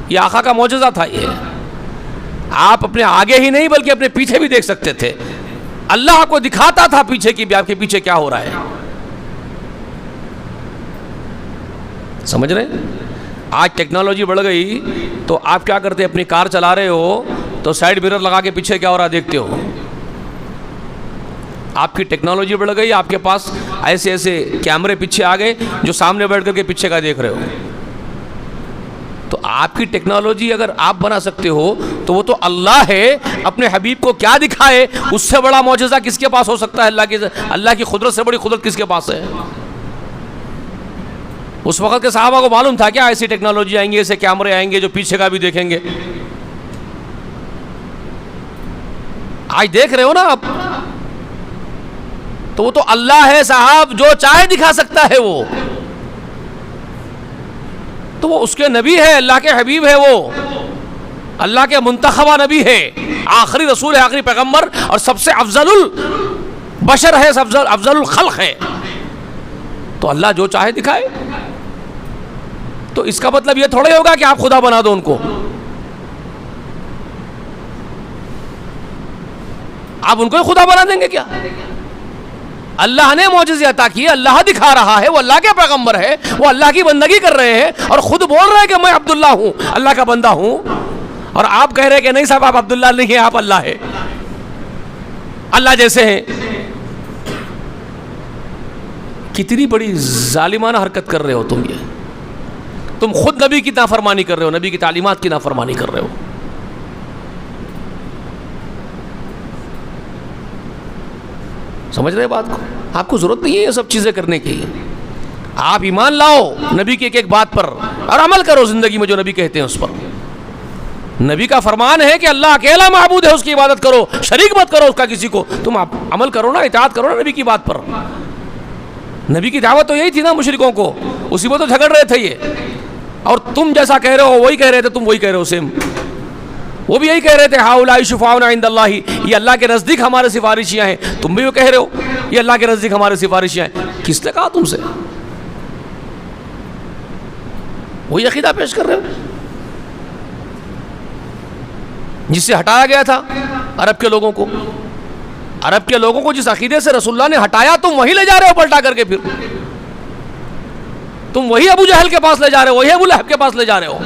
یہ آقا کا معجزہ تھا. یہ آپ اپنے آگے ہی نہیں بلکہ اپنے پیچھے بھی دیکھ سکتے تھے. اللہ کو دکھاتا تھا پیچھے کی آپ کے پیچھے کیا ہو رہا ہے. سمجھ رہے ہیں؟ آج ٹیکنالوجی بڑھ گئی تو آپ کیا کرتے اپنی کار چلا رہے ہو تو سائڈ مرر لگا کے پیچھے کیا ہو رہا دیکھتے ہو. آپ کی ٹیکنالوجی بڑھ گئی, آپ کے پاس ایسے ایسے کیمرے پیچھے آ گئے جو سامنے بیٹھ کر کے پیچھے کا دیکھ رہے ہو. تو آپ کی ٹیکنالوجی اگر آپ بنا سکتے ہو تو وہ تو اللہ ہے, اپنے حبیب کو کیا دکھائے, اس سے بڑا معجزہ کس کے پاس ہو سکتا ہے؟ اللہ کی قدرت سے بڑی قدرت کس کے پاس ہے؟ اس وقت کے صحابہ کو معلوم تھا کیا ایسی ٹیکنالوجی آئیں گی, ایسے کیمرے آئیں گے جو پیچھے کا بھی دیکھیں گے؟ آج دیکھ رہے ہو نا آپ, تو وہ تو اللہ ہے صاحب, جو چاہے دکھا سکتا ہے وہ. تو وہ اس کے نبی ہے, اللہ کے حبیب ہے, وہ اللہ کے منتخبہ نبی ہے, آخری رسول ہے, آخری پیغمبر, اور سب سے افضل البشر ہے, افضل الخلق ہے. تو اللہ جو چاہے دکھائے. تو اس کا مطلب یہ تھوڑا ہی ہوگا کہ آپ خدا بنا دو ان کو. آپ ان کو ہی خدا بنا دیں گے کیا؟ اللہ نے معجزے عطا کیے, اللہ دکھا رہا ہے, وہ اللہ کے پیغمبر ہے, وہ اللہ کی بندگی کر رہے ہیں, اور خود بول رہے ہیں کہ میں عبداللہ ہوں, اللہ کا بندہ ہوں. اور آپ کہہ رہے ہیں کہ نہیں صاحب آپ عبداللہ نہیں ہیں, آپ اللہ ہے, اللہ جیسے ہیں. کتنی بڑی ظالمانہ حرکت کر رہے ہو تم. یہ تم خود نبی کی نافرمانی کر رہے ہو, نبی کی تعلیمات کی نافرمانی کر رہے ہو. سمجھ رہے بات کو؟ آپ کو ضرورت نہیں ہے یہ سب چیزیں کرنے کی. آپ ایمان لاؤ نبی کی ایک ایک بات پر اور عمل کرو زندگی میں جو نبی کہتے ہیں اس پر. نبی کا فرمان ہے کہ اللہ اکیلا معبود ہے, اس کی عبادت کرو, شریک مت کرو اس کا کسی کو. تم آپ عمل کرو نا, اطاعت کرو نا نبی کی بات پر. نبی کی دعوت تو یہی تھی نا مشرکوں کو, اسی میں تو جھگڑ رہے تھے یہ. اور تم جیسا کہہ رہے ہو وہی کہہ رہے تھے, تم وہی کہہ رہے ہو سیم. وہ بھی یہی کہہ رہے تھے ہؤلاء شفعاؤنا عند اللہ, یہ اللہ کے نزدیک ہمارے سفارشیاں ہیں. تم بھی وہ کہہ رہے ہو یہ اللہ کے نزدیک ہمارے سفارشیاں ہیں. کس نے کہا تم سے؟ وہی عقیدہ پیش کر رہے ہو جس سے ہٹایا گیا تھا عرب کے لوگوں کو. عرب کے لوگوں کو جس عقیدے سے رسول اللہ نے ہٹایا, تم وہی لے جا رہے ہو پلٹا کر کے. پھر تم وہی ابو جہل کے پاس لے جا رہے ہو, وہی ابو لہب کے پاس لے جا رہے ہو.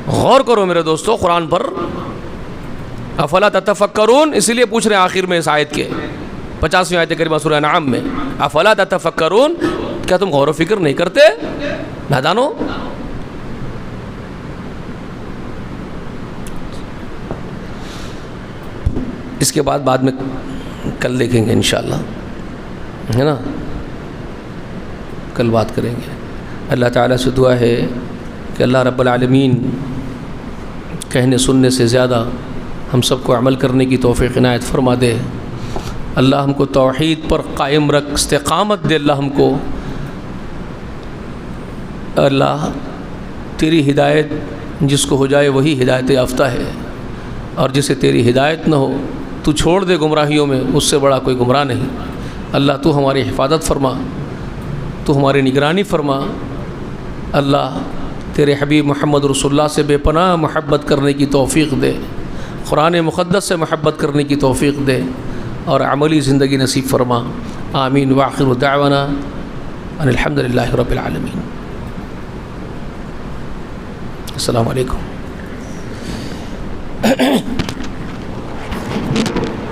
غور کرو میرے دوستو قرآن پر. افلا تتفکرون, اسی لیے پوچھ رہے ہیں آخر میں اس آیت کے 50ویں آیت کریمہ سورہ انعام میں, افلا تتفکرون, کیا تم غور و فکر نہیں کرتے نادانو؟ اس کے بعد میں کل دیکھیں گے انشاءاللہ, ہے نا, کل بات کریں گے. اللہ تعالیٰ سے دعا ہے کہ اللہ رب العالمین کہنے سننے سے زیادہ ہم سب کو عمل کرنے کی توفیق عنایت فرما دے. اللہ ہم کو توحید پر قائم رکھ, استقامت دے اللہ ہم کو. اللہ تیری ہدایت جس کو ہو جائے وہی ہدایت یافتہ ہے, اور جسے تیری ہدایت نہ ہو تو چھوڑ دے گمراہیوں میں, اس سے بڑا کوئی گمراہ نہیں. اللہ تو ہماری حفاظت فرما, تو ہماری نگرانی فرما. اللہ تیرے حبیب محمد رسول اللہ سے بے پناہ محبت کرنے کی توفیق دے, قرآن مقدس سے محبت کرنے کی توفیق دے, اور عملی زندگی نصیب فرما. آمین. وآخر دعوانا ان الحمد للہ رب العالمین. السلام علیکم.